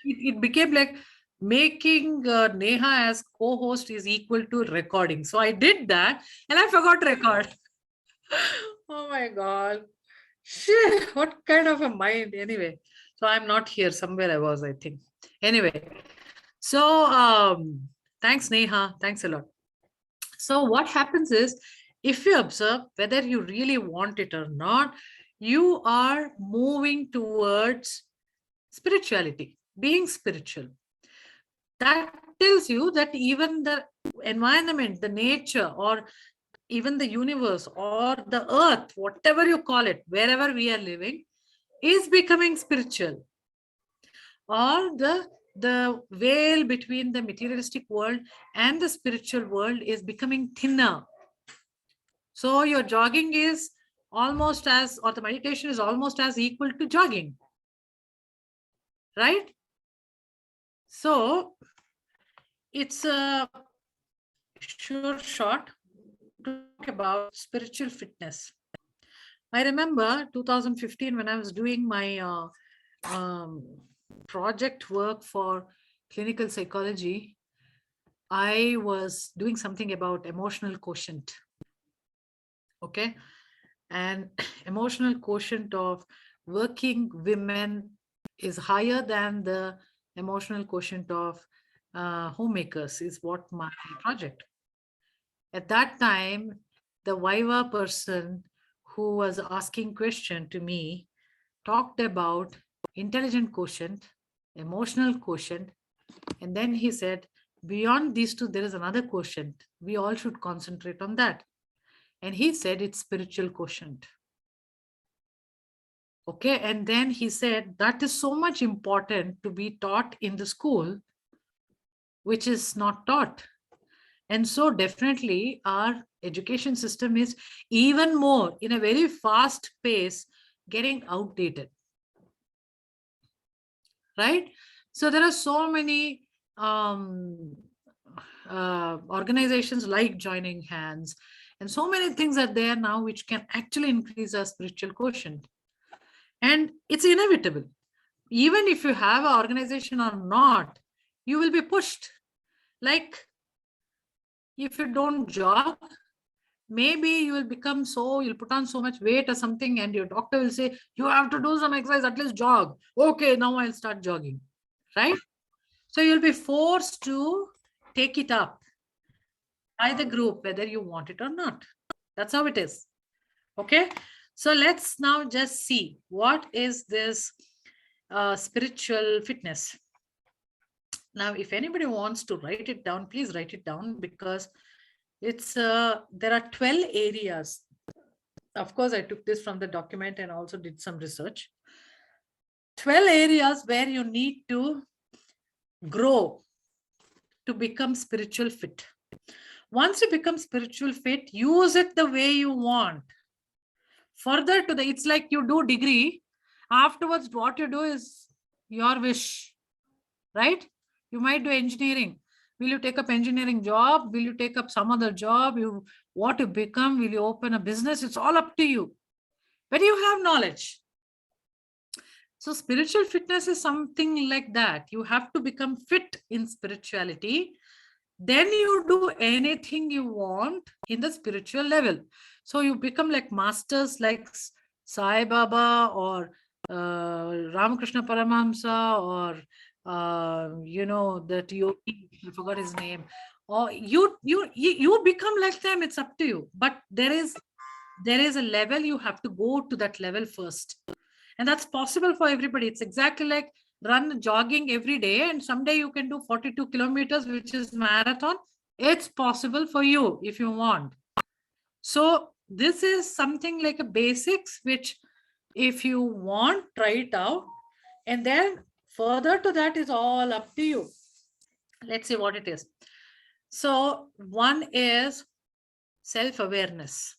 it became like making Neha as co-host is equal to recording. So I did that and I forgot to record. Oh my God. Shit, what kind of a mind? Anyway, so I'm not here. Somewhere I was, I think. Anyway, so thanks, Neha. Thanks a lot. So what happens is, if you observe whether you really want it or not, you are moving towards spirituality, being spiritual. That tells you that even the environment, the nature, or even the universe or the earth, whatever you call it, wherever we are living, is becoming spiritual. Or the veil between the materialistic world and the spiritual world is becoming thinner. So your jogging is almost as, or the meditation is almost as equal to jogging, right? So it's a sure shot to talk about spiritual fitness. I remember 2015 when I was doing my um, project work for clinical psychology. I was doing something about emotional quotient. Okay. And emotional quotient of working women is higher than the emotional quotient of homemakers, is what my project. At that time, the Viva person who was asking question to me talked about intelligent quotient, emotional quotient, and then he said, beyond these two, there is another quotient. We all should concentrate on that. And he said it's spiritual quotient. Okay. And then he said that is so much important to be taught in the school, which is not taught. And so definitely our education system is even more in a very fast pace getting outdated. Right? So there are so many organizations like Joining Hands, and so many things are there now which can actually increase our spiritual quotient. And it's inevitable. Even if you have an organization or not, you will be pushed. Like if you don't jog, maybe you will become so, you'll put on so much weight or something, and your doctor will say, you have to do some exercise, at least jog. Okay, now I'll start jogging. Right? So you'll be forced to take it up by the group, whether you want it or not. That's how it is. Okay. So let's now just see what is this spiritual fitness. Now, if anybody wants to write it down, please write it down, because it's there are 12 areas. Of course, I took this from the document and also did some research. 12 areas where you need to grow to become spiritual fit. Once you become spiritual fit, use it the way you want. Further to the, it's like you do degree. Afterwards, what you do is your wish, right? You might do engineering. Will you take up engineering job? Will you take up some other job? You what you become? Will you open a business? It's all up to you. But you have knowledge. So spiritual fitness is something like that. You have to become fit in spirituality. Then you do anything you want in the spiritual level. So you become like masters like Sai Baba or Ramakrishna Paramahamsa, or that yogi, I forgot his name, or you become like them. It's up to you. But there is a level, you have to go to that level first. And that's possible for everybody. It's exactly like run jogging every day, and someday you can do 42 kilometers, which is marathon. It's possible for you if you want. So this is something like a basics, which if you want, try it out. And then further to that is all up to you. Let's see what it is. So one is self-awareness.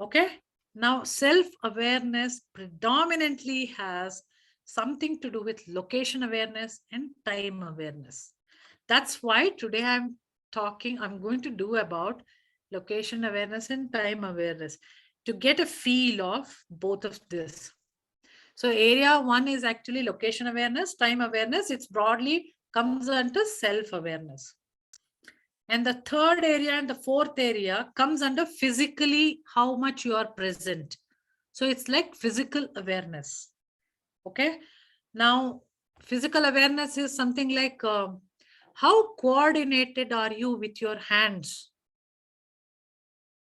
Okay. Now, self-awareness predominantly has something to do with location awareness and time awareness. That's why today I'm going to do about location awareness and time awareness to get a feel of both of this. So area 1 is actually location awareness, time awareness. It's broadly comes under self-awareness. And the third area and the fourth area comes under physically how much you are present. So it's like physical awareness. Okay. Now, physical awareness is something like how coordinated are you with your hands?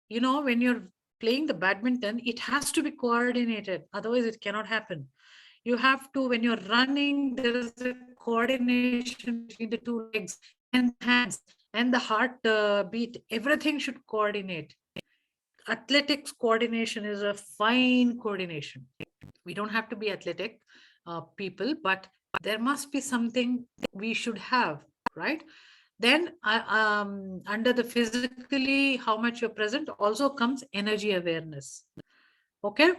You know, when you're playing the badminton, it has to be coordinated. Otherwise, it cannot happen. You have to, when you're running, there is a coordination between the two legs and hands and the heart beat. Everything should coordinate. Athletics coordination is a fine coordination. We don't have to be athletic people, but there must be something we should have, right? Then under the physically how much you're present also comes energy awareness. Okay.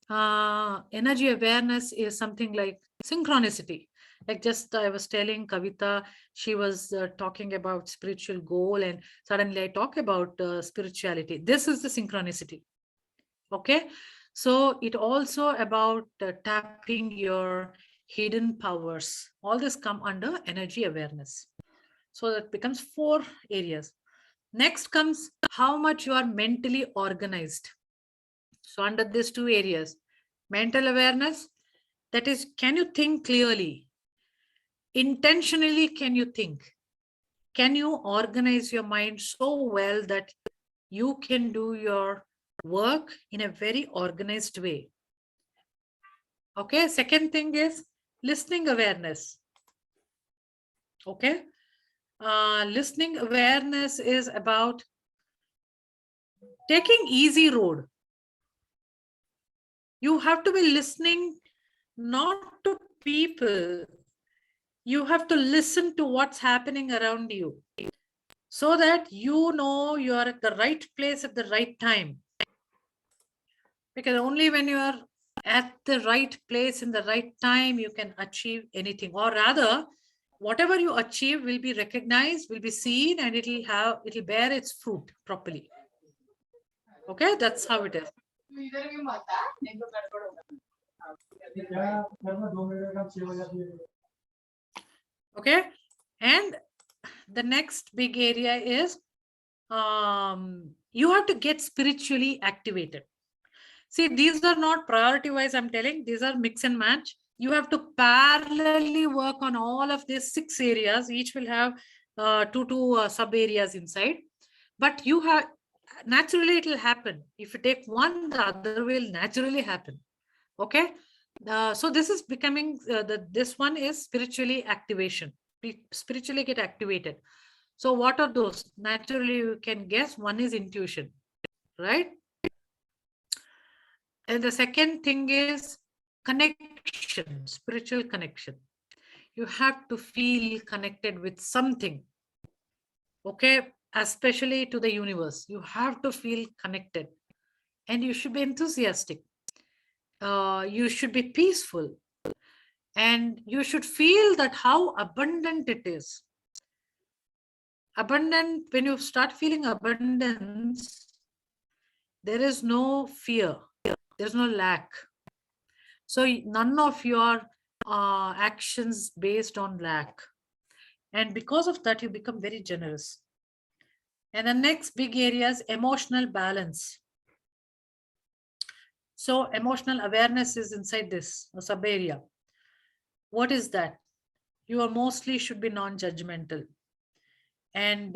Energy awareness is something like synchronicity. Like just I was telling Kavita, she was talking about spiritual goal, and suddenly I talk about spirituality. This is the synchronicity. Okay. So it also about tapping your hidden powers. All this come under energy awareness. So that becomes 4 areas. Next comes how much you are mentally organized. So under these 2 areas, mental awareness, that is, can you think clearly? Intentionally, can you think? Can you organize your mind so well that you can do your work in a very organized way? Okay. Second thing is listening awareness. Okay. Listening awareness is about taking easy road. You have to be listening not to people. You have to listen to what's happening around you so that you know you are at the right place at the right time. Because only when you are at the right place in the right time, you can achieve anything. Or rather, whatever you achieve will be recognized, will be seen, and it'll bear its fruit properly. Okay, that's how it is. Okay, and the next big area is you have to get spiritually activated. See, these are not priority wise, I'm telling, these are mix and match. You have to parallelly work on all of these 6 areas. Each will have 2 sub areas inside. But you have, naturally it will happen. If you take one, the other will naturally happen. Okay. So this is becoming, this one is spiritually activation. Spiritually get activated. So what are those? Naturally, you can guess one is intuition, right? And the second thing is connection, spiritual connection. You have to feel connected with something. Okay, especially to the universe. You have to feel connected and you should be enthusiastic. You should be peaceful and you should feel that how abundant it is. Abundant, when you start feeling abundance, there is no fear, there's no lack. So none of your actions based on lack. And because of that, you become very generous. And the next big area is emotional balance. So emotional awareness is inside this sub area. What is that? You are mostly should be non-judgmental. And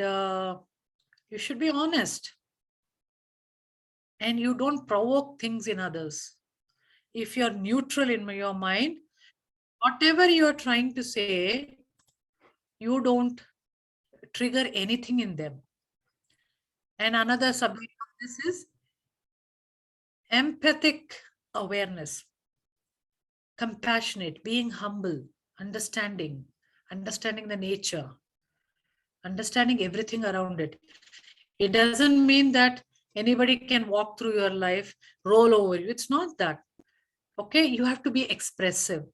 you should be honest. And you don't provoke things in others. If you're neutral in your mind, whatever you're trying to say, you don't trigger anything in them. And another subject of this is empathic awareness, compassionate, being humble, understanding the nature, understanding everything around it. It doesn't mean that anybody can walk through your life, roll over you. It's not that. Okay, you have to be expressive.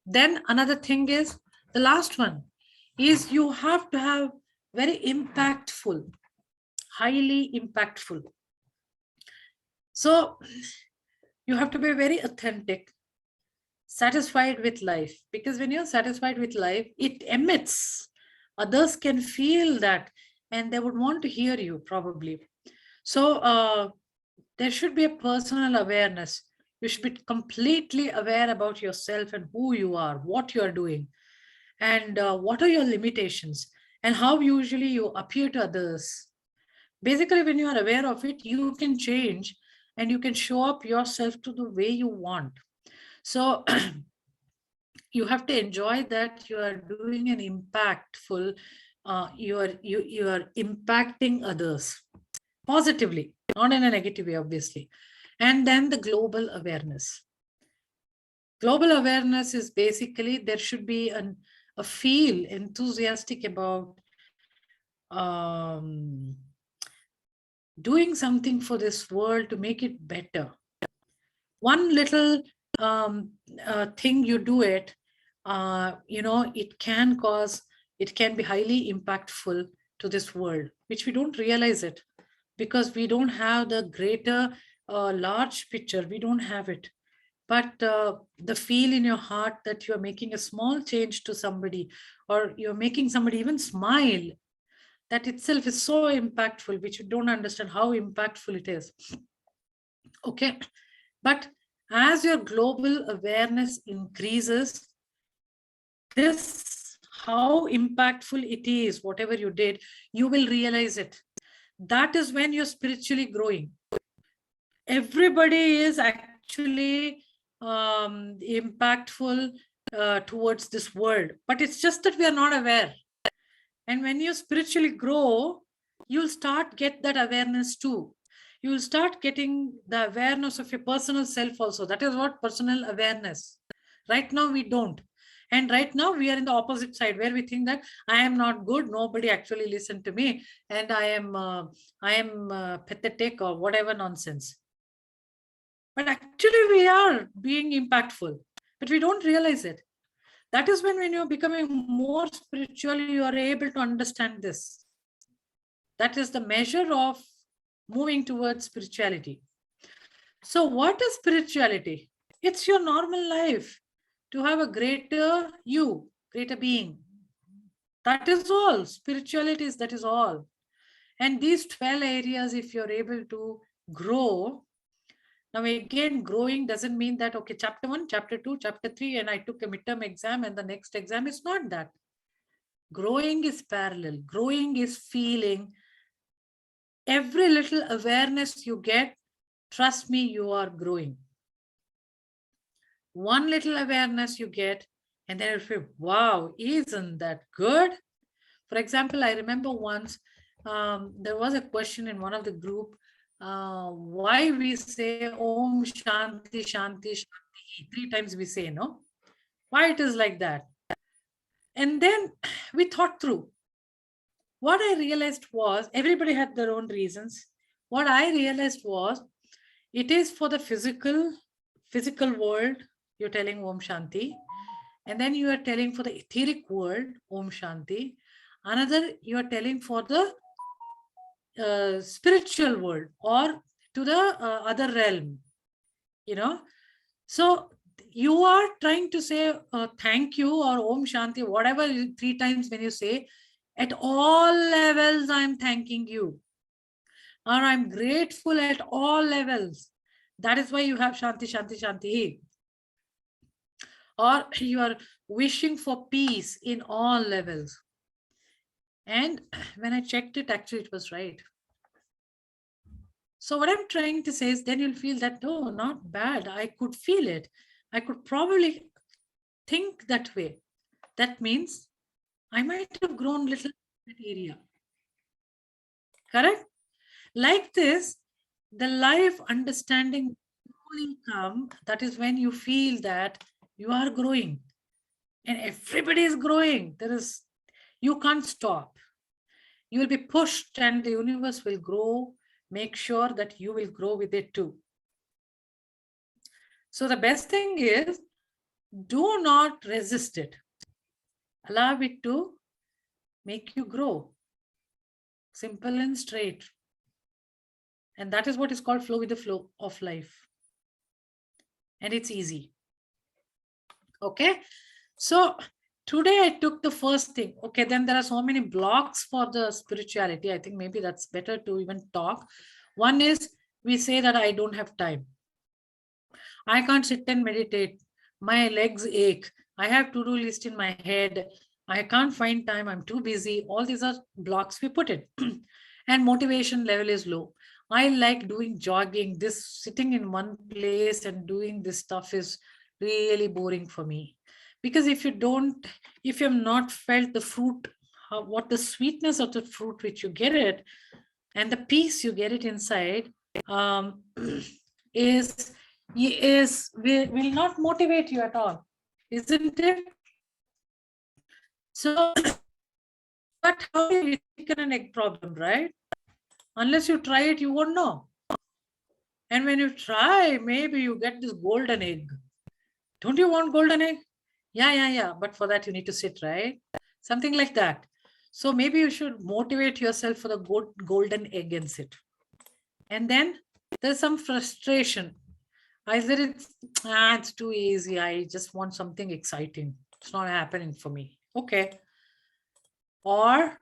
Then another thing is, the last one is you have to have very You have to be very authentic, satisfied with life, because when you're satisfied with life, it emits. Others can feel that and they would want to hear you probably. So there should be a personal awareness. You should be completely aware about yourself and who you are, what you are doing, and what are your limitations, and how usually you appear to others. Basically, when you are aware of it, you can change and you can show up yourself to the way you want. So you have to enjoy that you are doing an impactful, you are impacting others positively, not in a negative way, obviously. And then the global awareness. Global awareness is basically there should be a feel enthusiastic about um, doing something for this world to make it better. One little thing you do it, it can cause, it can be highly impactful to this world, which we don't realize it because we don't have the greater large picture. We don't have it. But the feel in your heart that you're making a small change to somebody, or you're making somebody even smile, that itself is so impactful, which you don't understand how impactful it is. Okay. But as your global awareness increases, this how impactful it is, whatever you did, you will realize it. That is when you're spiritually growing. Everybody is actually impactful towards this world, but it's just that we are not aware. And when you spiritually grow, you'll start get that awareness too. You will start getting the awareness of your personal self also. That is what personal awareness. Right now we don't. And right now we are in the opposite side where we think that I am not good. Nobody actually listened to me, and I am pathetic or whatever nonsense. But actually we are being impactful, but we don't realize it. That is when you're becoming more spiritual, you are able to understand this. That is the measure of moving towards spirituality. So what is spirituality? It's your normal life to have a greater you, greater being. That is all. Spirituality is, that is all. And these 12 areas, if you're able to grow, now again, growing doesn't mean that, okay, chapter 1, chapter 2, chapter 3, and I took a midterm exam and the next exam is not that. Growing is parallel. Growing is feeling. Every little awareness you get, trust me, you are growing. One little awareness you get, and then you feel, wow, isn't that good? For example, I remember once there was a question in one of the group, why we say Om Shanti Shanti Shanti 3 times we say, no? Why it is like that? And then we thought through. What I realized was everybody had their own reasons. What I realized was it is for the physical world, you're telling Om Shanti. And then you are telling for the etheric world, Om Shanti. Another, you are telling for the spiritual world or to the other realm, you know. So you are trying to say thank you or Om Shanti, whatever 3 times when you say, at all levels, I'm thanking you. Or I'm grateful at all levels. That is why you have Shanti, Shanti, Shanti. Or you are wishing for peace in all levels. And when I checked it, actually, it was right. So what I'm trying to say is then you'll feel that, oh, not bad. I could feel it. I could probably think that way. That means I might have grown little in that area. Correct? Like this, the life understanding will come. That is when you feel that you are growing. And everybody is growing. You can't stop. You will be pushed and the universe will grow. Make sure that you will grow with it too. So the best thing is, do not resist it. Allow it to make you grow. Simple and straight. And that is what is called flow with the flow of life. and it's easy. Okay. So today I took the first thing. Okay, then there are so many blocks for the spirituality. I think maybe that's better to even talk. One is we say that I don't have time. I can't sit and meditate. My legs ache. I have to-do list in my head. I can't find time. I'm too busy. All these are blocks we put it. And motivation level is low. I like doing jogging. This sitting in one place and doing this stuff is really boring for me. Because if you have not felt the fruit, what the sweetness of the fruit which you get it, and the peace you get it inside, um, is will not motivate you at all, isn't it? So, but how do you chicken and egg problem, right? Unless you try it, you won't know. And when you try, maybe you get this golden egg. Don't you want golden egg? Yeah. But for that, you need to sit, right? Something like that. So maybe you should motivate yourself for the golden egg and sit. And then there's some frustration. Either it's too easy. I just want something exciting. It's not happening for me. Okay. Or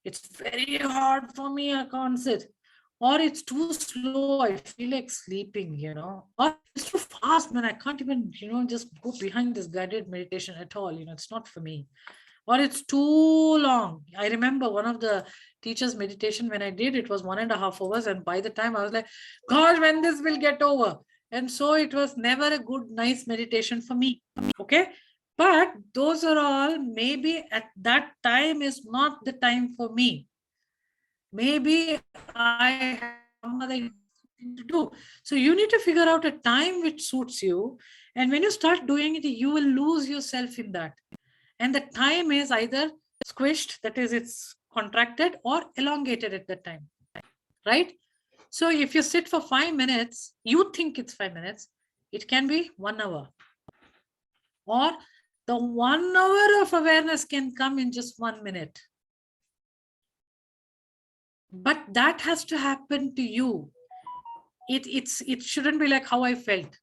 it's very hard for me. I can't sit. Or it's too slow. I feel like sleeping, Or it's too fast, man. I can't even, just go behind this guided meditation at all. It's not for me. Or it's too long. I remember one of the teachers' meditation when I did, it was 1.5 hours. And by the time I was like, gosh, when this will get over. And so it was never a good, nice meditation for me. Okay. But those are all maybe at that time is not the time for me. Maybe I have some other thing to do. So you need to figure out a time which suits you. And when you start doing it, you will lose yourself in that. And the time is either squished, that is, it's contracted, or elongated at that time, right? So if you sit for 5 minutes, you think it's 5 minutes, it can be 1 hour. Or the 1 hour of awareness can come in just 1 minute. But that has to happen to you. It shouldn't be like how I felt.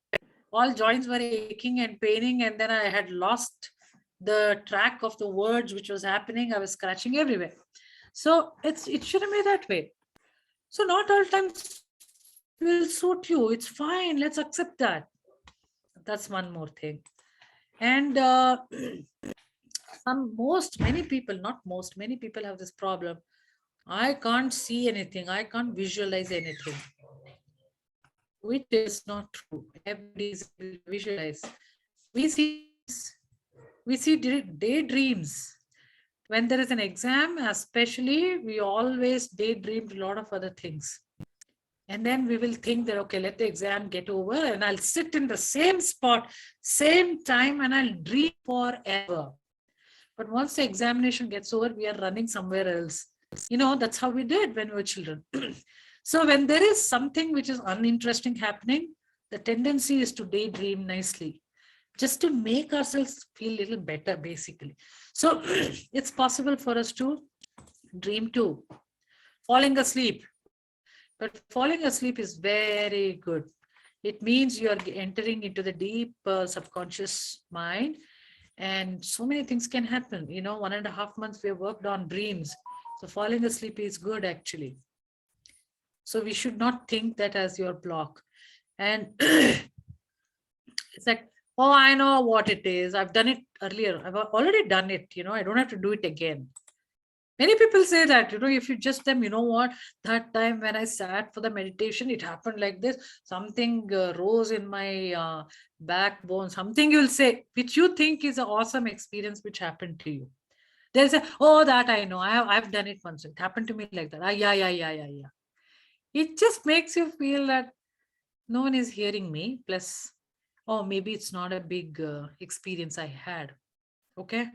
All joints were aching and paining, and then I had lost the track of the words which was happening. I was scratching everywhere. So it shouldn't be that way. So not all times will suit you. It's fine. Let's accept that. That's one more thing. And many people have this problem. I can't see anything. I can't visualize anything. Which is not true. Everybody is visualize. We see daydreams. When there is an exam, especially, we always daydreamed a lot of other things. And then we will think that, okay, let the exam get over and I'll sit in the same spot, same time, and I'll dream forever. But once the examination gets over, we are running somewhere else. That's how we did when we were children. So when there is something which is uninteresting happening, the tendency is to daydream nicely, just to make ourselves feel a little better, basically. So it's possible for us to dream too. Falling asleep. But falling asleep is very good. It means you are entering into the deep subconscious mind, and so many things can happen. 1.5 months we have worked on dreams. So falling asleep is good, actually. So we should not think that as your block. And it's like, oh, I know what it is. I've done it earlier. I've already done it. I don't have to do it again. Many people say that, if you just them, what, that time when I sat for the meditation, it happened like this. Something rose in my backbone, something you'll say, which you think is an awesome experience which happened to you. They'll say, oh, that I know. I've done it once. It happened to me like that. Yeah. It just makes you feel that no one is hearing me. Plus, oh, maybe it's not a big experience I had. Okay.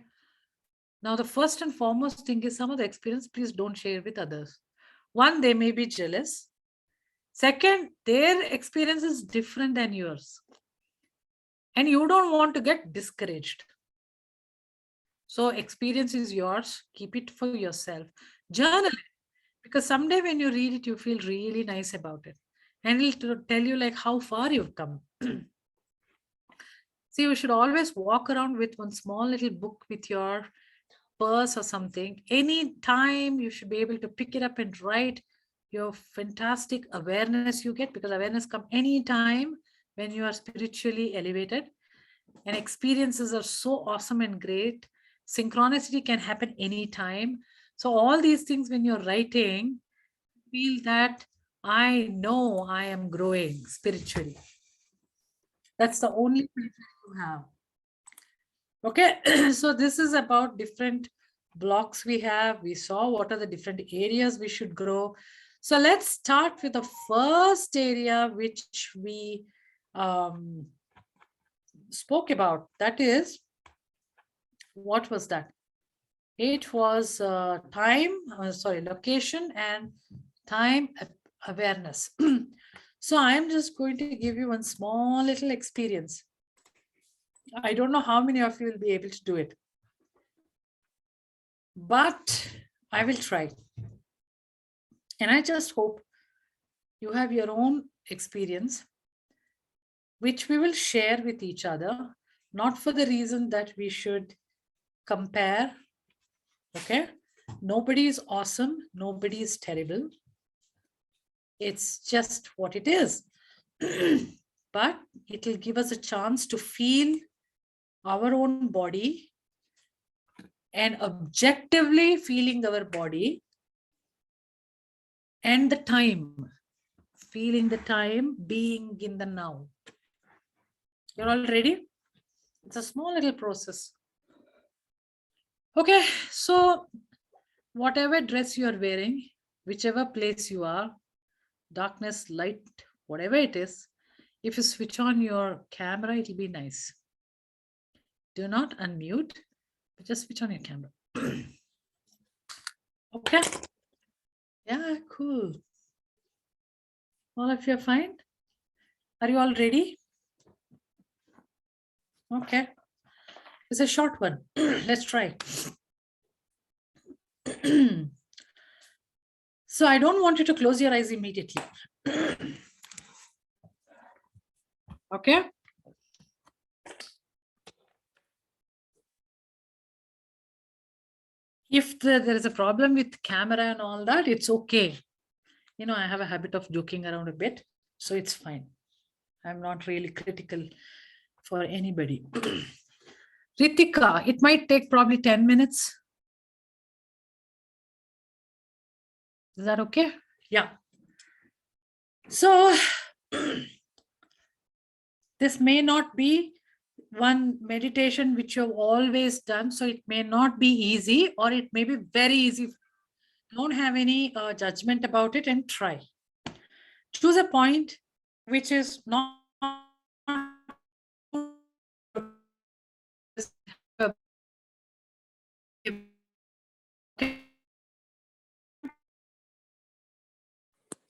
Now, the first and foremost thing is some of the experience, please don't share with others. One, they may be jealous. Second, their experience is different than yours. And you don't want to get discouraged. So experience is yours. Keep it for yourself. Journal it. Because someday when you read it, you feel really nice about it. And it'll tell you like how far you've come. See, you should always walk around with one small little book with your purse or something. Any time you should be able to pick it up and write your fantastic awareness you get, because awareness come anytime when you are spiritually elevated, and experiences are so awesome and great. Synchronicity can happen anytime. So all these things, when you're writing, feel that I know I am growing spiritually. That's the only filter you have. Okay, so this is about different blocks we have. We saw what are the different areas we should grow. So let's start with the first area which we spoke about. That is, what was that? It was location and time awareness. So I am just going to give you one small little experience. I don't know how many of you will be able to do it, but I will try. And I just hope you have your own experience, which we will share with each other, not for the reason that we should compare. Okay, nobody is awesome, nobody is terrible. It's just what it is. But it will give us a chance to feel our own body, and objectively feeling our body, and the time, feeling the time, being in the now. You're all ready? It's a small little process. Okay, so whatever dress you are wearing, whichever place you are, darkness, light, whatever it is, if you switch on your camera, it'll be nice. Do not unmute, but just switch on your camera. Okay. Yeah, cool. All of you are fine? Are you all ready? Okay. It's a short one. Let's try. So I don't want you to close your eyes immediately. Okay. If there is a problem with camera and all that, it's okay. You know, I have a habit of joking around a bit, so it's fine. I'm not really critical for anybody. Ritika, it might take probably 10 minutes. Is that okay? Yeah. So this may not be one meditation which you've always done, so it may not be easy, or it may be very easy. Don't have any judgment about it, and try. Choose a point which is not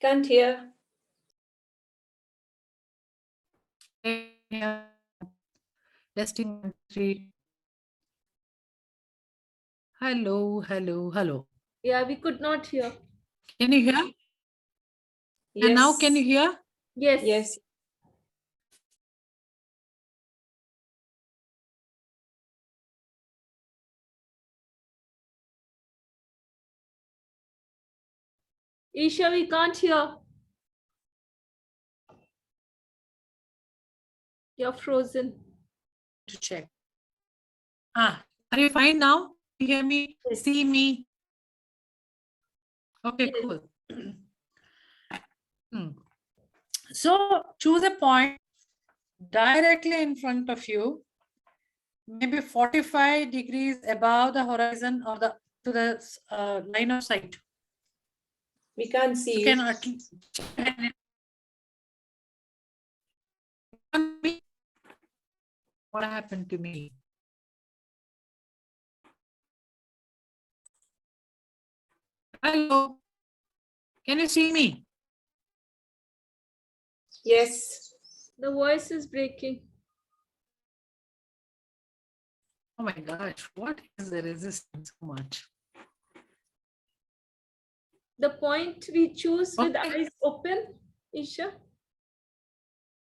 Can't hear. Testing 3. Hello. Yeah, we could not hear. Can you hear? Yes. And now can you hear? Yes. Yes. Isha, we can't hear. You're frozen. To check. Are you fine now? You hear me? Yes. See me? Okay, Yes. cool. So choose a point directly in front of you, maybe 45 degrees above the horizon or to the line of sight. We can't see You you. can at least what happened to me? Hello, can you see me? Yes. The voice is breaking. Oh my gosh, what is the resistance so much? The point we choose with Okay. eyes open, Isha?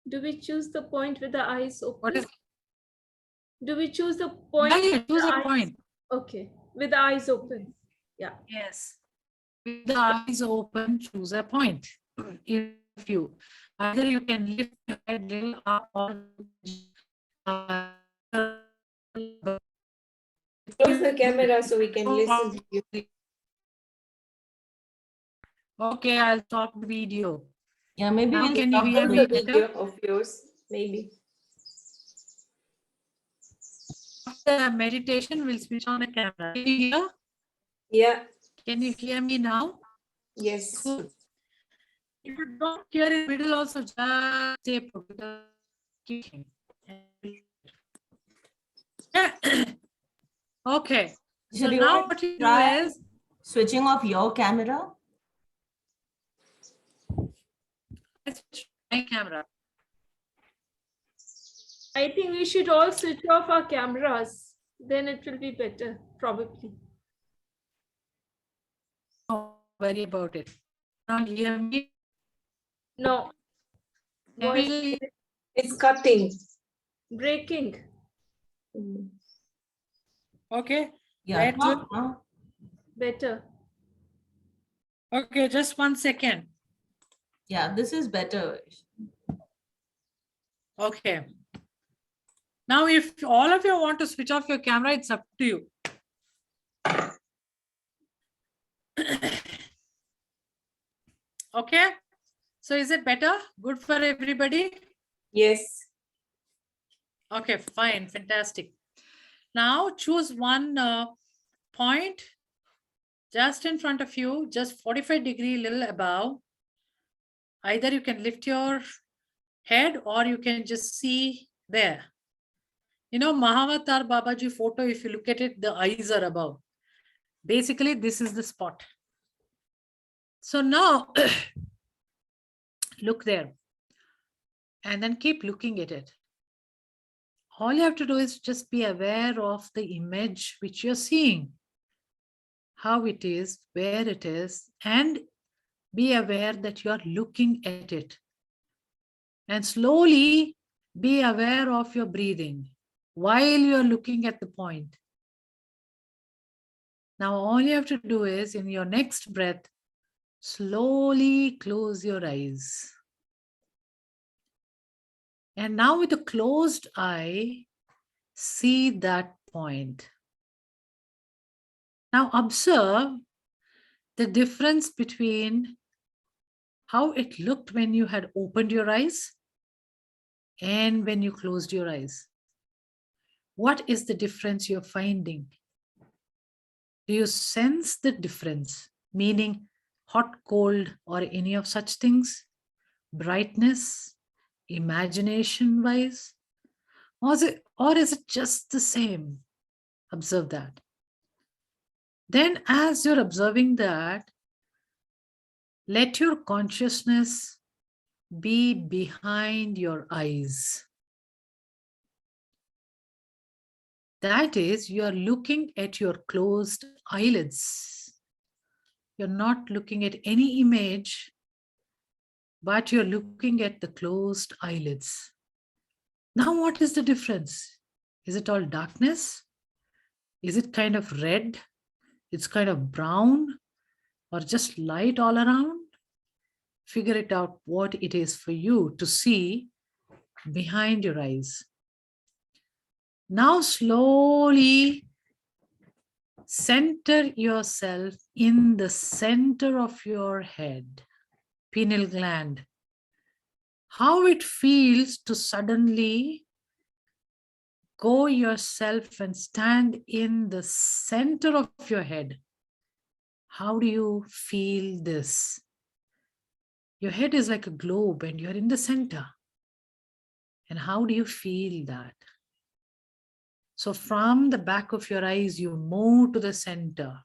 Do we choose the point with the eyes open? What is Do we choose the point? Yeah, choose with the a eyes? point. Okay, with the eyes open. Yeah. Yes. With the eyes open, choose a point. If you either you can lift your head little up or uh, Close the camera so we can listen to you. Okay, I'll stop the video. Yeah, maybe Now we'll can you stop hear the me The video. video of yours, maybe. After the meditation, we'll switch on the camera. Can you hear? Yeah. Can you hear me now? Yes. Good. If you don't hear in the middle also, just stay put because keep him. Okay. So Shall you now want what to you do try is switching off your camera? let's switch my camera. I think we should all switch off our cameras. Then it will be better, probably. Don't worry about it. Now hear me. No. Voice Emily, It's cutting. breaking. Mm. okay. Yeah, Better. talk now. Better. Okay, just 1 second. Yeah, this is better. Okay. Now, if all of you want to switch off your camera, it's up to you. Okay. So is it better? Good for everybody? Yes. Okay, fine. Fantastic. Now choose one point just in front of you, just 45-degree little above. Either you can lift your head or you can just see there. You know, Mahavatar Babaji photo, if you look at it, the eyes are above. Basically, this is the spot. So now, look there. And then keep looking at it. All you have to do is just be aware of the image which you're seeing. How it is, where it is, and be aware that you are looking at it. And slowly be aware of your breathing while you are looking at the point. Now, all you have to do is in your next breath, slowly close your eyes. And now with a closed eye, see that point. Now observe the difference between how it looked when you had opened your eyes and when you closed your eyes. What is the difference you're finding? Do you sense the difference? Meaning hot, cold, or any of such things? Brightness, imagination wise? Or is it just the same? Observe that. Then as you're observing that, let your consciousness be behind your eyes. That is, you are looking at your closed eyelids. You're not looking at any image, but you're looking at the closed eyelids. Now, what is the difference? Is it all darkness? Is it kind of red? It's kind of brown, or just light all around? Figure it out what it is for you to see behind your eyes. Now slowly center yourself in the center of your head, pineal gland. How it feels to suddenly go yourself and stand in the center of your head. How do you feel this? Your head is like a globe and you're in the center. And how do you feel that? So from the back of your eyes, you move to the center.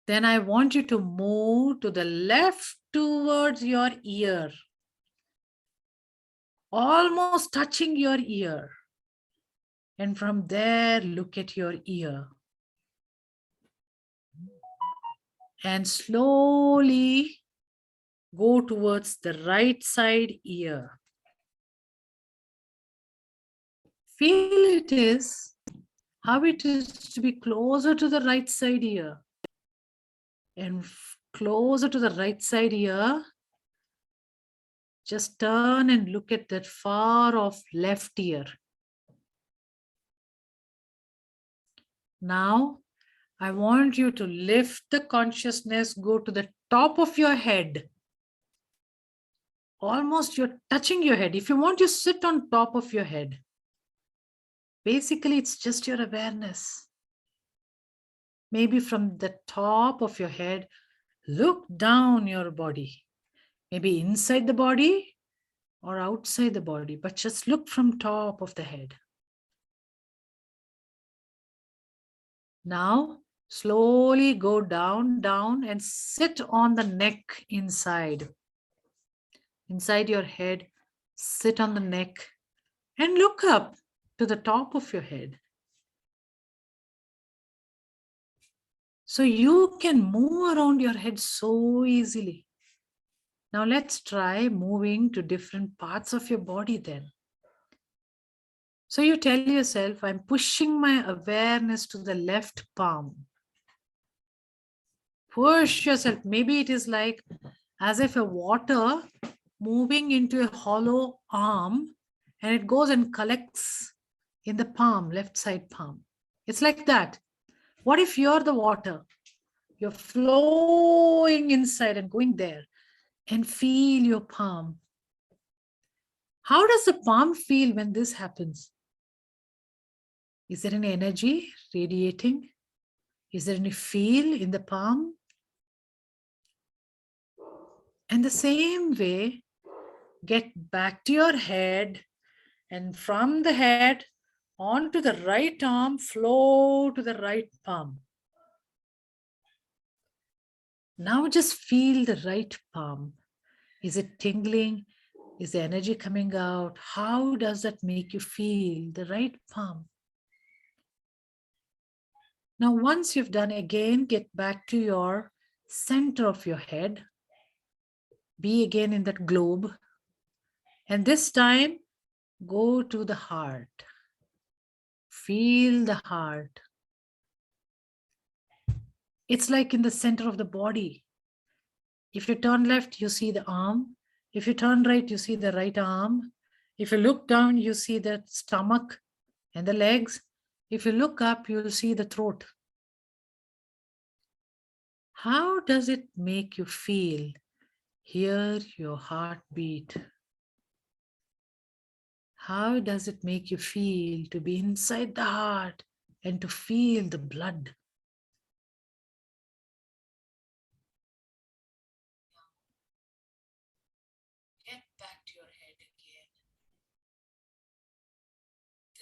Then I want you to move to the left towards your ear, almost touching your ear. And from there, look at your ear. And slowly go towards the right side ear. feel it is, how it is to be closer to the right side ear. And closer to the right side ear, just turn and look at that far off left ear. Now, I want you to lift the consciousness, go to the top of your head. Almost you're touching your head. If you want, you sit on top of your head. Basically, it's just your awareness. Maybe from the top of your head, look down your body. Maybe inside the body or outside the body, but just look from top of the head. Now, slowly go down, down and sit on the neck inside. Inside your head, sit on the neck and look up to the top of your head. So you can move around your head so easily. Now let's try moving to different parts of your body then. So you tell yourself, I'm pushing my awareness to the left palm. Push yourself. Maybe it is like as if a water moving into a hollow arm and it goes and collects in the palm, left side palm. It's like that. What if you're the water? You're flowing inside and going there and feel your palm. How does the palm feel when this happens? Is there any energy radiating? Is there any feel in the palm? And the same way, get back to your head and from the head onto the right arm, flow to the right palm. Now just feel the right palm. Is it tingling? Is the energy coming out? How does that make you feel, the right palm? Now, once you've done, again, get back to your center of your head. Be again in that globe. And this time, go to the heart. Feel the heart. It's like in the center of the body. If you turn left, you see the arm. If you turn right, you see the right arm. If you look down, you see the stomach and the legs. If you look up, you'll see the throat. How does it make you feel? Hear your heartbeat. How does it make you feel to be inside the heart and to feel the blood? Get back to your head again.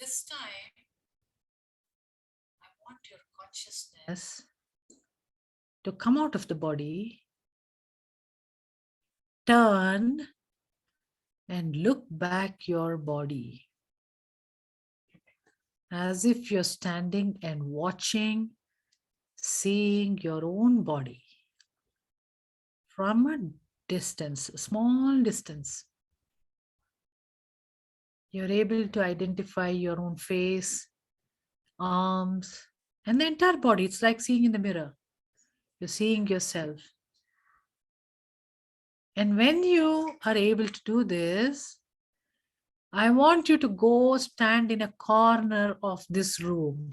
This time, I want your consciousness to come out of the body, turn and look back your body as if you're standing and watching, seeing your own body from a distance, a small distance. You're able to identify your own face, arms, and the entire body. It's like seeing in the mirror. You're seeing yourself. And when you are able to do this, I want you to go stand in a corner of this room.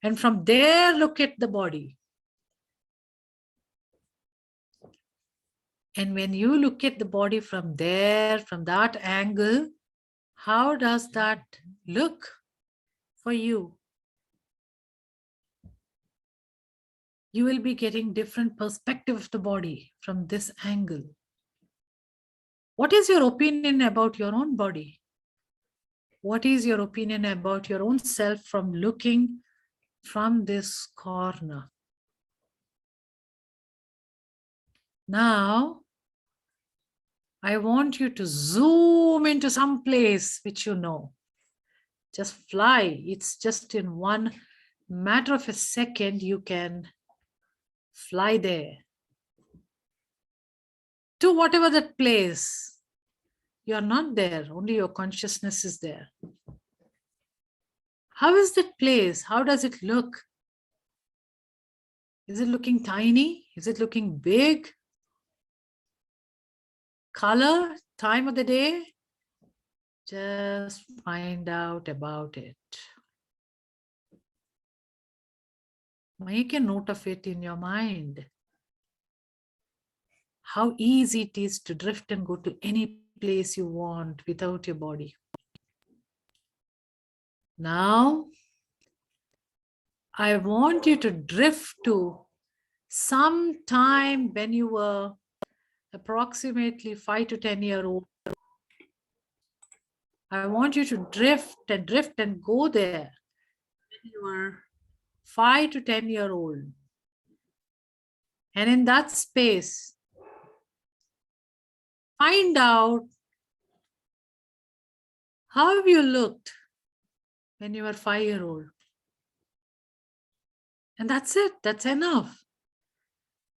And from there, look at the body. And when you look at the body from there, from that angle, how does that look for you? You will be getting different perspective of the body from this angle. What is your opinion about your own body? What is your opinion about your own self from looking from this corner? Now, I want you to zoom into some place which you know. Just fly. It's just in one matter of a second, you can fly there. To whatever that place. You are not there, only your consciousness is there. How is that place? How does it look? Is it looking tiny? Is it looking big? Color, time of the day? Just find out about it. Make a note of it in your mind. How easy it is to drift and go to any place you want without your body. Now, I want you to drift to some time when you were approximately 5 to 10 years old. I want you to drift and go there when you were 5 to 10 years old. And in that space, find out how you looked when you were 5 years old. And that's it. That's enough.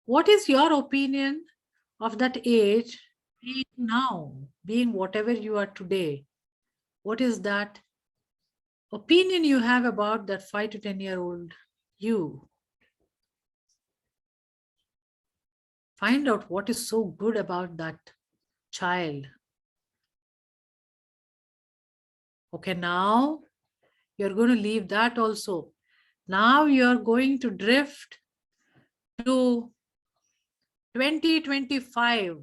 What is your opinion of that age being now, being whatever you are today? What is that opinion you have about that 5 to 10 year old you? Find out what is so good about that child. Okay, now you're going to leave that also. Now you're going to drift to 2025.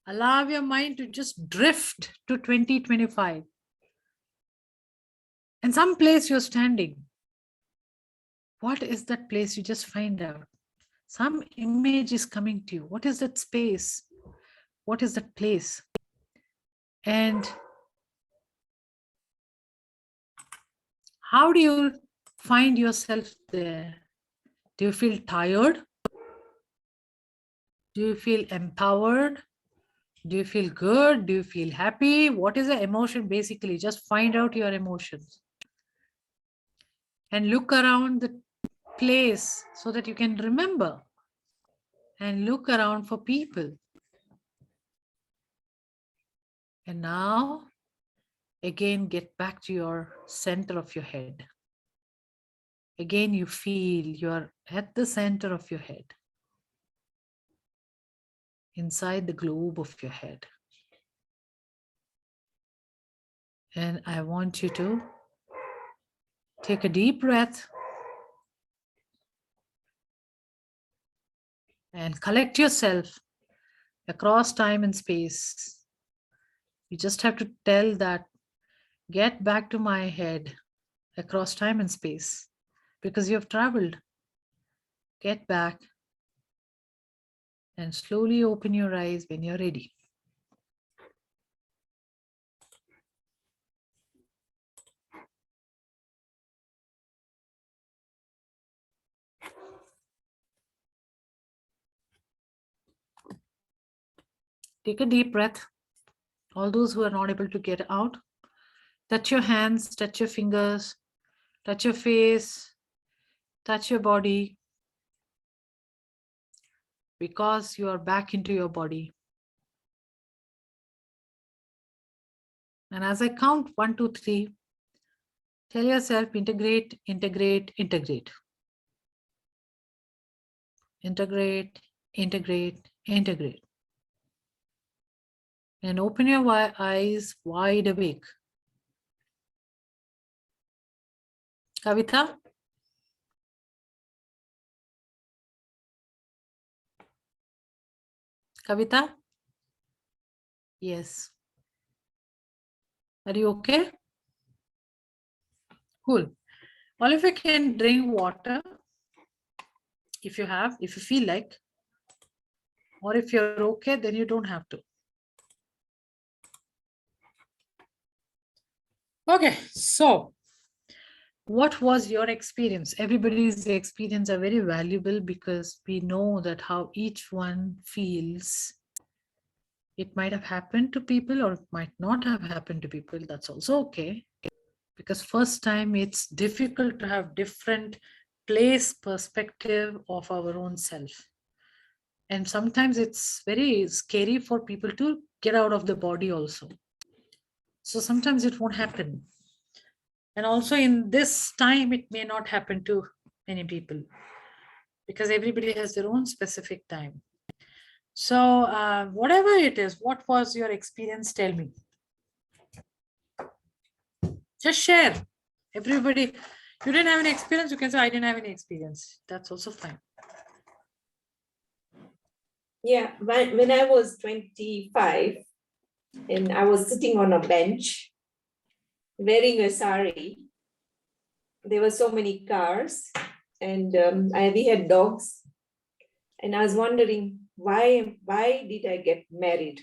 Allow your mind to just drift to 2025. And some place you're standing. What is that place? You just find out. Some image is coming to you. What is that space? What is that place? And how do you find yourself there? Do you feel tired? Do you feel empowered? Do you feel good? Do you feel happy? What is the emotion basically? Just find out your emotions. And look around the place so that you can remember. And look around for people. And now, again, get back to your center of your head. Again, you feel you're at the center of your head. Inside the globe of your head. And I want you to take a deep breath and collect yourself across time and space. You just have to tell that, get back to my head across time and space, because you have traveled. Get back and slowly open your eyes when you're ready. Take a deep breath. All those who are not able to get out, touch your hands, touch your fingers, touch your face, touch your body, because you are back into your body. And as I count 1, 2, 3, tell yourself integrate, integrate, integrate. Integrate, integrate, integrate. And open your eyes wide awake. Kavita? Kavita? Yes. Are you okay? Cool. All of you can drink water if you have, if you feel like, or if you're okay, then you don't have to. Okay, so what was your experience? Everybody's experience are very valuable because we know that how each one feels. It might have happened to people or it might not have happened to people. That's also okay. Because first time it's difficult to have different place perspective of our own self. And sometimes it's very scary for people to get out of the body also. So sometimes it won't happen. And also in this time, it may not happen to many people because everybody has their own specific time. So whatever it is, what was your experience? Tell me. Just share. Everybody, you didn't have any experience, you can say, I didn't have any experience. That's also fine. Yeah, when I was 25 and I was sitting on a bench wearing a sari, there were so many cars and we had dogs. And I was wondering, why did I get married?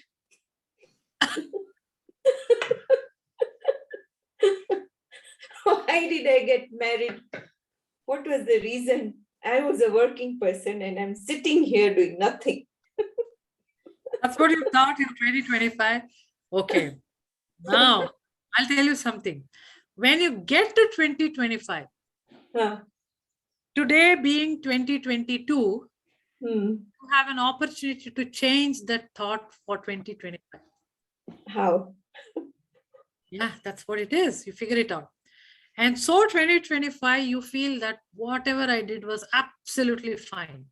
Why did I get married? What was the reason? I was a working person and I'm sitting here doing nothing. That's what you thought in 2025? Okay. Now, I'll tell you something. When you get to 2025, Huh. today being 2022, Hmm. you have an opportunity to change that thought for 2025. How? Yeah, that's what it is. You figure it out. And so 2025, you feel that whatever I did was absolutely fine.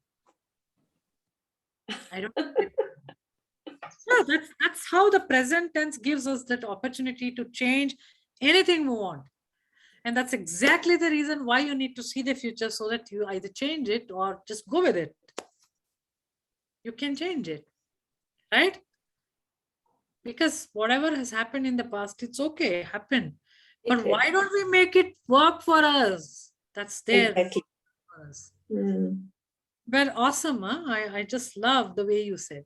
I don't. Yeah, that's how the present tense gives us that opportunity to change anything we want. And that's exactly the reason why you need to see the future, so that you either change it or just go with it. You can change it, right? Because whatever has happened in the past, it's okay, happen. But Okay. why don't we make it work for us? That's there Exactly. for us. Hmm. Well, awesome, huh? I just love the way you said.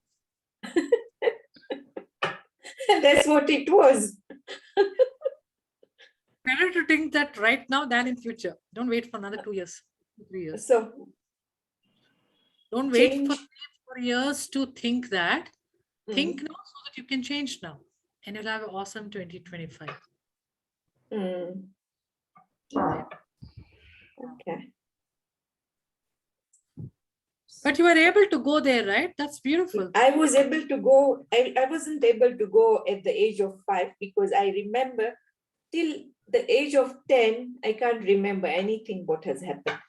That's what it was. Better to think that right now than in future. Don't wait for another 2 years, 3 years. So Don't wait for change. 4 years to think that. Think Hmm. now so that you can change now. And you'll have an awesome 2025. Hmm. Okay. But you were able to go there, right? That's beautiful. I was able to go, I wasn't able to go at the age of 5 because I remember till the age of 10, I can't remember anything what has happened.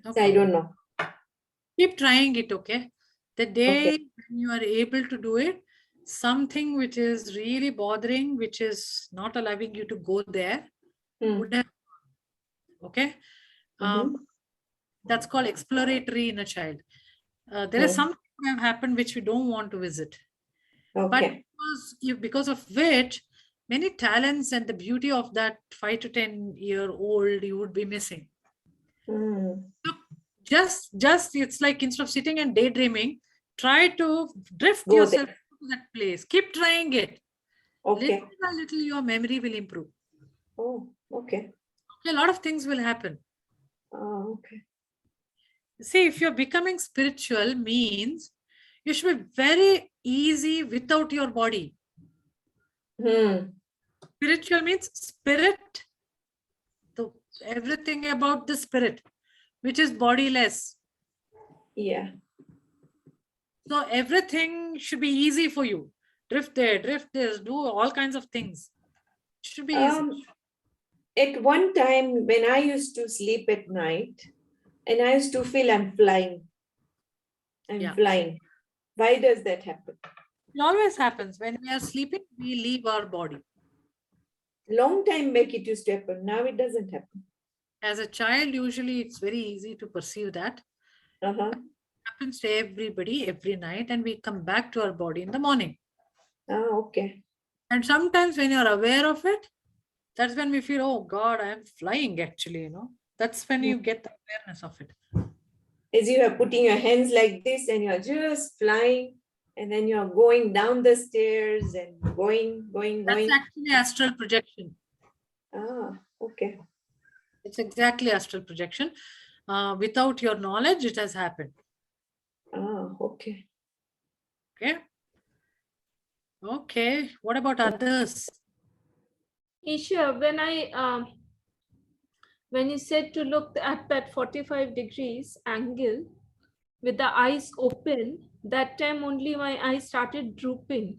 So I Okay. don't know. Keep trying it, okay? The day Okay. when you are able to do it, something which is really bothering, which is not allowing you to go there, Hmm. would have, okay? Mhm. That's called exploratory in a child. There is Hmm. something that have happened which we don't want to visit. But Okay. because of which, many talents and the beauty of that 5 to 10-year-old you would be missing. Hmm. So just it's like instead of sitting and daydreaming, try to drift Go yourself there. to that place. Keep trying it. Okay. Little by little, your memory will improve. Oh, okay. Okay, a lot of things will happen. Oh, okay. See, if you're becoming spiritual, means you should be very easy without your body. Hmm. Spiritual means spirit, everything about the spirit, which is bodiless. Yeah. So everything should be easy for you. Drift there, drift this, do all kinds of things. It should be easy. At one time when I used to sleep at night and I used to feel I'm flying. I'm Yeah. flying. Why does that happen? It always happens. When we are sleeping, we leave our body. Long time back it used to happen. Now it doesn't happen. As a child, usually it's very easy to perceive that. Uh-huh. It happens to everybody every night, and we come back to our body in the morning. Ah, okay. And sometimes when you're aware of it, that's when we feel, oh God, I'm flying actually, That's when you get the awareness of it. As you are putting your hands like this and you're just flying and then you're going down the stairs and going. That's actually astral projection. Ah, okay. It's exactly astral projection. Without your knowledge, it has happened. Ah, okay. Okay. Okay. What about others? Isha, when you said to look at that 45 degrees angle with the eyes open, that time only my eyes started drooping.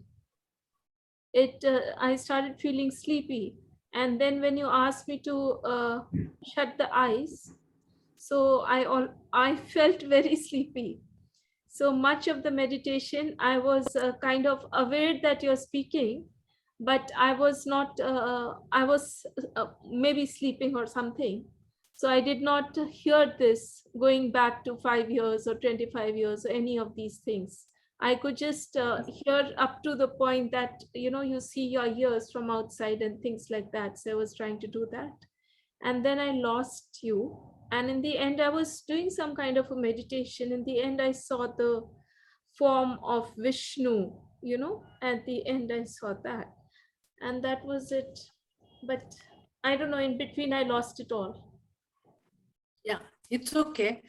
I started feeling sleepy. And then when you asked me to shut the eyes, so I felt very sleepy. So much of the meditation, I was kind of aware that you're speaking, but I was not, I was maybe sleeping or something. So I did not hear this going back to 5 years or 25 years or any of these things. I could just hear up to the point that, you see your ears from outside and things like that. So I was trying to do that. And then I lost you. And in the end, I was doing some kind of a meditation. In the end, I saw the form of Vishnu, at the end, I saw that. And that was it. But I don't know, in between, I lost it all. Yeah, it's okay.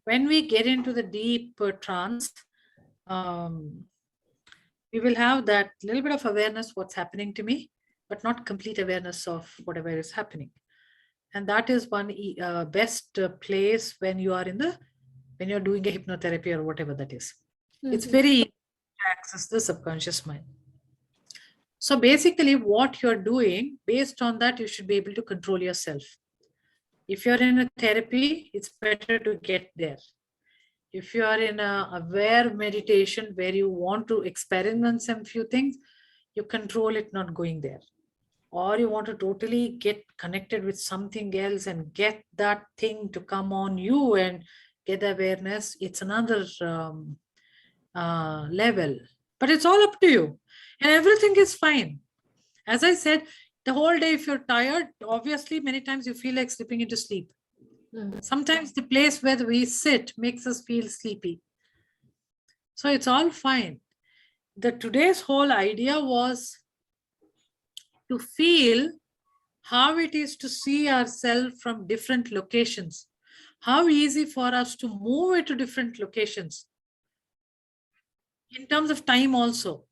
When we get into the deep trance, we will have that little bit of awareness what's happening to me, but not complete awareness of whatever is happening. And that is one best place when you are when you're doing a hypnotherapy or whatever that is. It's very easy to access the subconscious mind. So basically what you're doing, based on that, you should be able to control yourself. If you're in a therapy, it's better to get there. If you are in a aware meditation where you want to experiment some few things, you control it not going there. Or you want to totally get connected with something else and get that thing to come on you and get awareness, it's another level. But it's all up to you. And everything is fine. As I said, the whole day, if you're tired, obviously many times you feel like slipping into sleep. Sometimes the place where we sit makes us feel sleepy. So it's all fine. Today's whole idea was to feel how it is to see ourselves from different locations. How easy for us to move it to different locations. In terms of time also.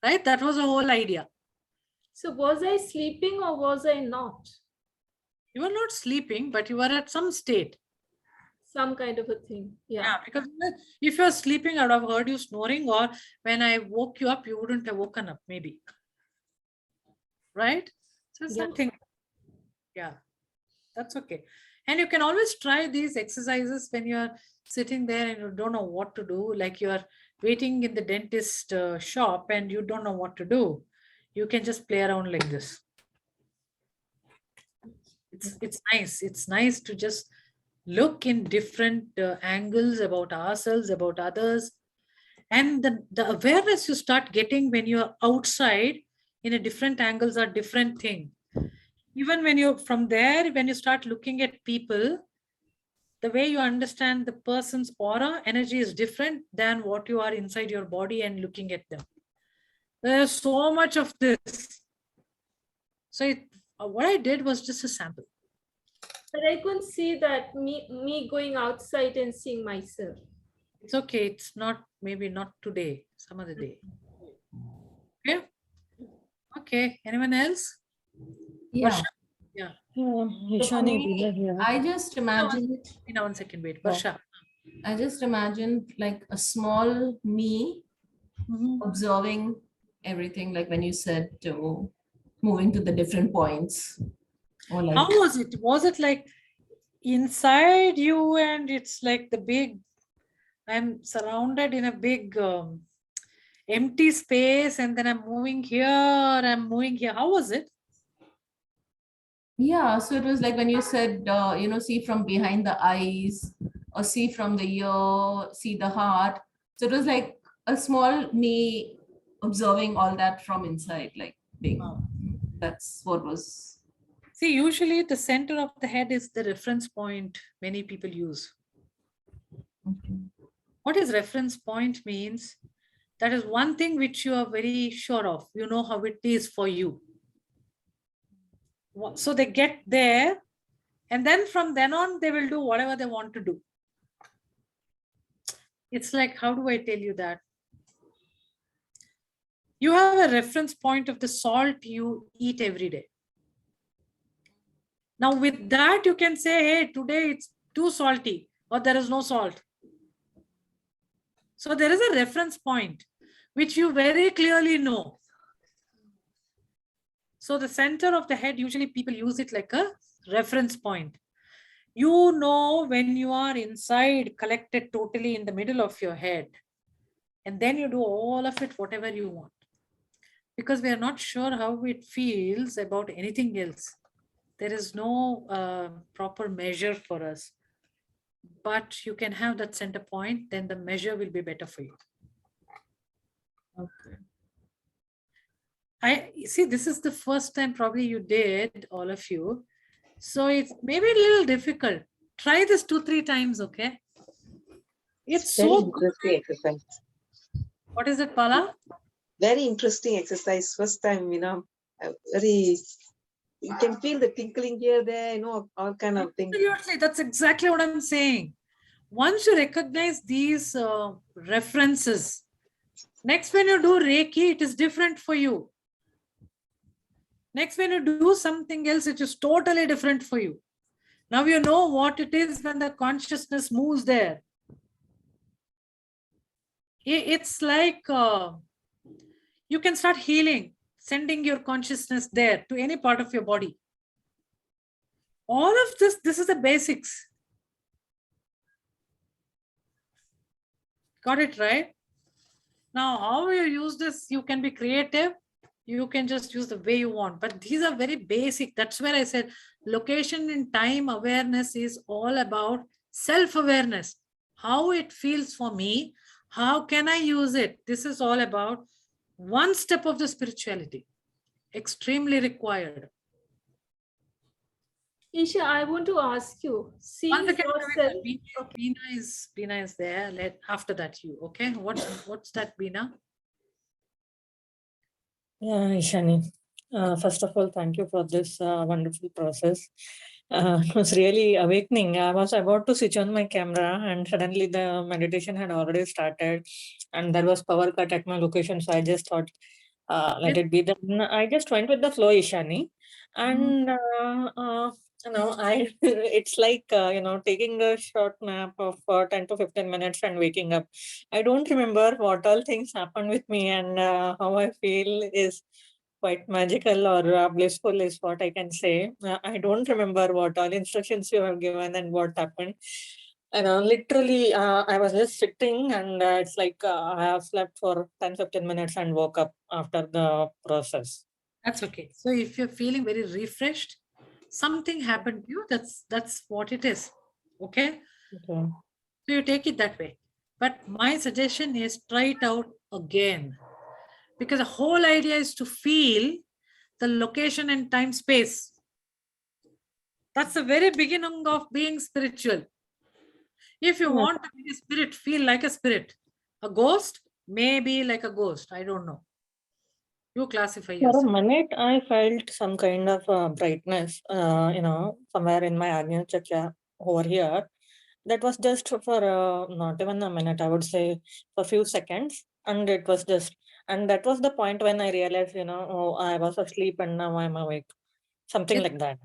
Right? That was the whole idea. So was I sleeping or was I not? You were not sleeping, but you were at some state. Some kind of a thing. Yeah, because if you're sleeping, I would have heard you snoring, or when I woke you up, you wouldn't have woken up, maybe. Right? So something, yeah, that's okay. And you can always try these exercises when you're sitting there and you don't know what to do, like you're waiting in the dentist shop and you don't know what to do. You can just play around like this. It's nice. It's nice to just look in different angles about ourselves, about others. And the awareness you start getting when you're outside in a different angles are different thing. Even when you're from there, when you start looking at people, the way you understand the person's aura, energy is different than what you are inside your body and looking at them. There's so much of this. So what I did was just a sample. But I couldn't see that me going outside and seeing myself. It's okay. It's not, maybe not today, some other day. Okay. Okay. Anyone else? Yeah. Varsha? Yeah. For me, I just imagine, One second, wait. Varsha. I just imagined like a small me observing everything, like when you said moving to the different points. Or like, How was it? Was it like inside you and it's like the big, I'm surrounded in a big empty space and then I'm moving here, I'm moving here. How was it? yeah, so it was like when you said, see from behind the eyes or see from the ear, see the heart. So it was like a small me observing all that from inside, like being, that's what was. See, usually the center of the head is the reference point many people use. Okay. What is reference point means? That is one thing which you are very sure of. You know how it is for you. So they get there and then from then on, they will do whatever they want to do. It's like, how do I tell you that? You have a reference point of the salt you eat every day. Now with that, you can say, hey, today it's too salty or there is no salt. So there is a reference point. which you very clearly know. So the center of the head, usually people use it like a reference point. You know when you are inside, collected totally in the middle of your head, and then you do all of it, whatever you want. Because we are not sure how it feels about anything else. There is no proper measure for us. But you can have that center point, then the measure will be better for you. Okay. I see this is the first time probably you did, all of you. So it's maybe a little difficult. Try this 2-3 times, okay? It's Very so interesting exercise. What is it, Pala? Very interesting exercise. First time, very, you can feel the tinkling here, there, all kind of things. Absolutely, that's exactly what I'm saying. Once you recognize these references, next when you do Reiki, it is different for you. Next when you do something else, it is totally different for you. Now you know what it is when the consciousness moves there. It's like you can start healing, sending your consciousness there to any part of your body. All of this is the basics. Got it, right? Now, how you use this, you can be creative. You can just use the way you want, but these are very basic. That's where I said location and time awareness is all about self-awareness. How it feels for me, how can I use it? This is all about one step of the spirituality, extremely required. Isha, I want to ask you, see One second, yourself. Bina is there. After that you, okay? What's that, Bina? Yeah, Ishani. First of all, thank you for this wonderful process. It was really awakening. I was about to switch on my camera and suddenly the meditation had already started and there was power cut at my location. So I just thought, let it be. Then I just went with the flow, Ishani. And, it's like, taking a short nap of 10 to 15 minutes and waking up. I don't remember what all things happened with me and how I feel is quite magical or blissful is what I can say. I don't remember what all instructions you have given and what happened. And literally, I was just sitting and it's like I have slept for 10-15 minutes and woke up after the process. That's okay. So if you're feeling very refreshed, something happened to you, that's what it is. Okay? Okay. So you take it that way. But my suggestion is try it out again. Because the whole idea is to feel the location and time space. That's the very beginning of being spiritual. If you want to be a spirit, feel like a spirit. A ghost may be like a ghost. I don't know. You classify For a yourself. minute, I felt some kind of brightness, somewhere in my Agnya Chakra over here. That was just for not even a minute, I would say for a few seconds. And it was just, and that was the point when I realized, I was asleep and now I'm awake. Something like that.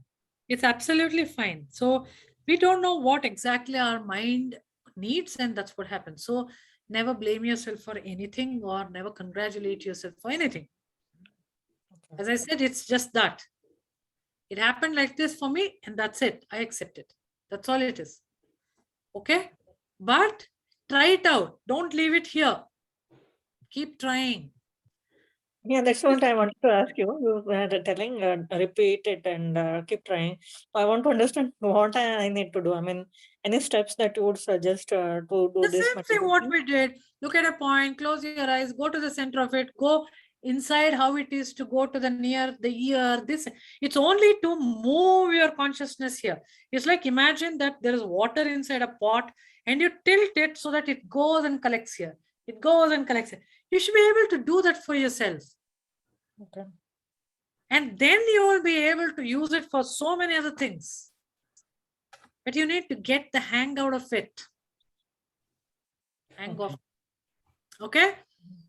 It's absolutely fine. So we don't know what exactly our mind needs, and that's what happens. So never blame yourself for anything or never congratulate yourself for anything. As I said, it's just that. It happened like this for me, and that's it. I accept it. That's all it is. Okay? But try it out. Don't leave it here. Keep trying. Yeah, that's what I wanted to ask you. You were telling, repeat it and keep trying. I want to understand what I need to do. I mean, any steps that you would suggest to do The this? same thing what we did. Look at a point, close your eyes, go to the center of it, go inside how it is to go to the near the ear. This it's only to move your consciousness here. It's like imagine that there is water inside a pot and you tilt it so that it goes and collects here. It goes and collects here. You should be able to do that for yourself. Okay. And then you will be able to use it for so many other things. But you need to get the hang out of it. Hang off. Okay?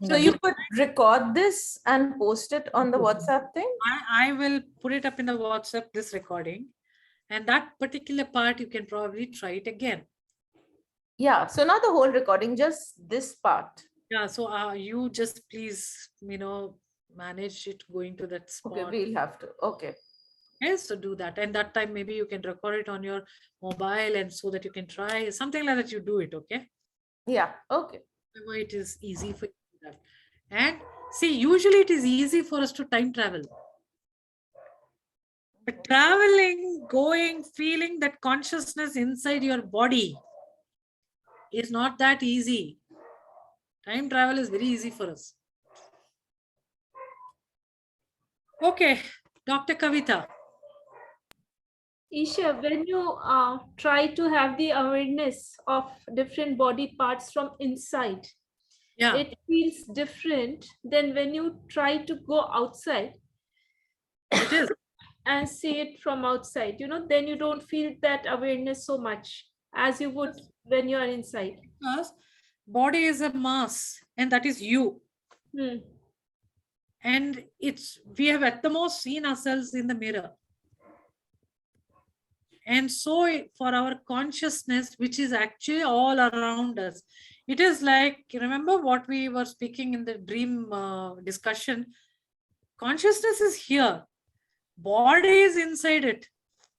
So you could record this and post it on the WhatsApp thing? I will put it up in the WhatsApp, this recording. And that particular part, you can probably try it again. Yeah, so not the whole recording, just this part. Yeah, so you just please, manage it going to that spot. Okay, we'll have to. Okay. Yes, to do that. And that time maybe you can record it on your mobile and so that you can try something like that. You do it, okay? Yeah. Okay. Whenever it is easy for you to do that. And see, usually it is easy for us to time travel. But traveling, going, feeling that consciousness inside your body is not that easy. Time travel is very easy for us. Okay, Dr. Kavita. Isha, when you try to have the awareness of different body parts from inside, Yeah, it feels different than when you try to go outside it is. and see it from outside. Then you don't feel that awareness so much as you would when you are inside. Because body is a mass and that is you. Hmm. And we have at the most seen ourselves in the mirror. And so for our consciousness, which is actually all around us, it is like, remember what we were speaking in the dream discussion? Consciousness is here. Body is inside it.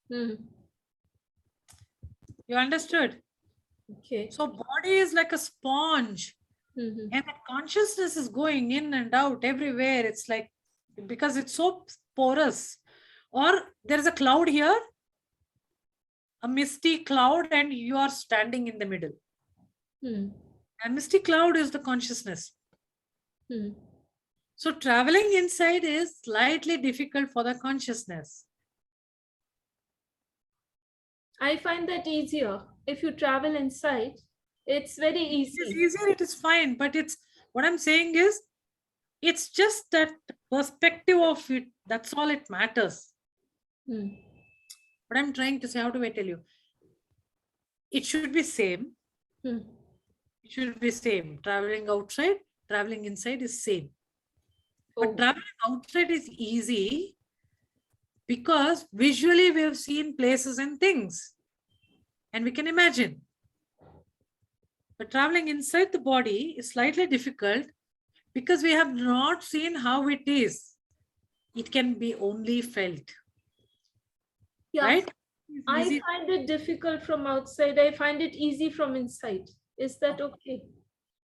Hmm. You understood? Okay. So body is like a sponge. Mhm. And that consciousness is going in and out everywhere. It's like, because it's so porous. Or there is a cloud here, a misty cloud, and you are standing in the middle. Hmm. And misty cloud is the consciousness. Hmm. So traveling inside is slightly difficult for the consciousness. I find that easier. If you travel inside, it's very It is easy. easier, it is fine, but it's what I'm saying is it's just that perspective of it. That's all it matters. Hmm. What I'm trying to say, how do I tell you? It should be same. Hmm. It should be same. Traveling outside, traveling inside is same. But Oh. traveling outside is easy because visually we have seen places and things and we can imagine. But traveling inside the body is slightly difficult because we have not seen how it is. It can be only felt. Yeah. Right? It's I easy. find it difficult from outside. I find it easy from inside. Is that okay?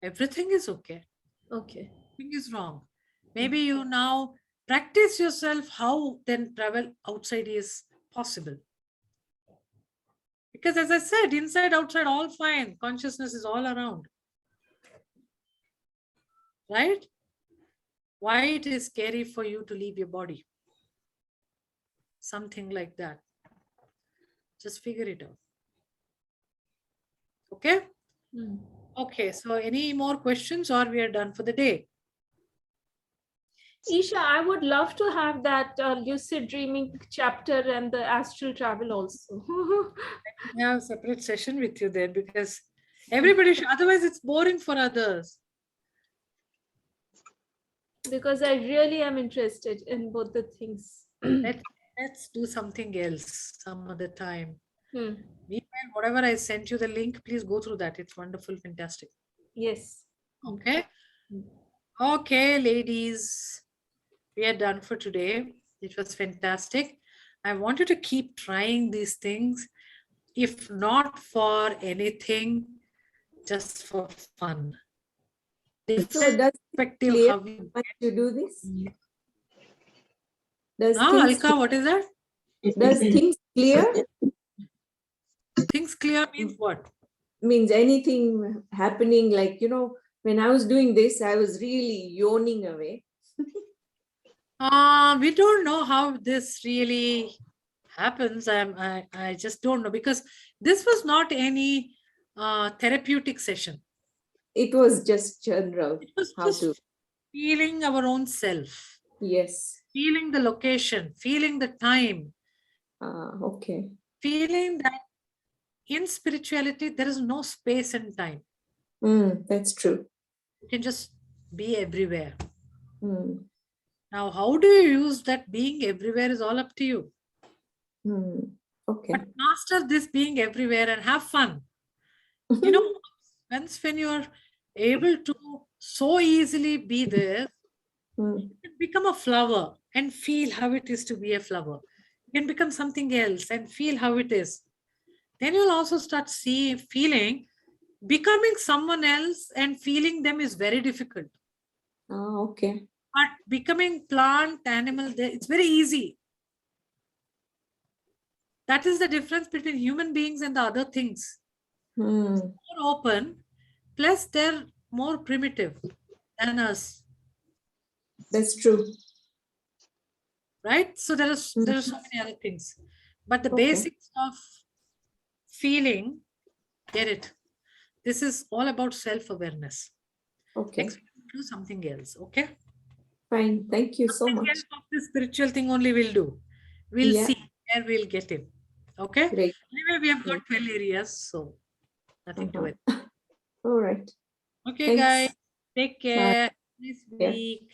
Everything is okay. Okay. Nothing is wrong. Maybe you now practice yourself how then travel outside is possible. Because as I said, inside, outside, all fine. Consciousness is all around. Right? Why it is scary for you to leave your body? Something like that. Just figure it out. Okay? Hmm. Okay, so any more questions or we are done for the day? Isha, I would love to have that lucid dreaming chapter and the astral travel also. We have a separate session with you there because everybody should, otherwise it's boring for others. Because I really am interested in both the things. Let's do something else some other time. Hmm. Meanwhile, whatever I sent you the link, please go through that. It's wonderful, fantastic. Yes. Okay. Mm. Okay, ladies, we are done for today. It was fantastic. I want you to keep trying these things, if not for anything, just for fun. So does Perspective clear how you when you do this? Alka, what is that? Does things clear? Things clear means what? Means anything happening, like, when I was doing this, I was really yawning away. We don't know how this really happens. I just don't know because this was not any therapeutic session. It was just general. It was How just to? feeling our own self, Yes. feeling the location, feeling the time, Okay. feeling that in spirituality there is no space and time. That's true. You can just be everywhere. Mm. Now, how do you use that being everywhere is all up to you. Okay. But master this being everywhere and have fun. Once when you're able to so easily be there, Hmm. you can become a flower and feel how it is to be a flower. You can become something else and feel how it is. Then you'll also start feeling becoming someone else and feeling them is very difficult. Ah, okay. But becoming plant, animal, it's very easy. That is the difference between human beings and the other things. Hmm. More open, plus they're more primitive than us, That's true. right? So there are so many other things, but the Okay. basics of feeling, get it. This is all about self-awareness. Okay. Next, we'll do something else. Okay. Fine. Thank you so Something much. else of this spiritual thing only we'll do. We'll Yeah. see where we'll get in. Okay. Great. Anyway, we have Great. got 12 areas, so nothing to it. All right. Okay, Thanks. guys. Take care. Nice Yeah. week.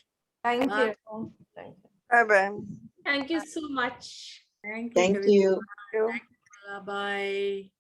Thank Bye. you. Thank you. Bye-bye. Thank you so much. Thank you. Thank Kavita. you. Thank you. Bye.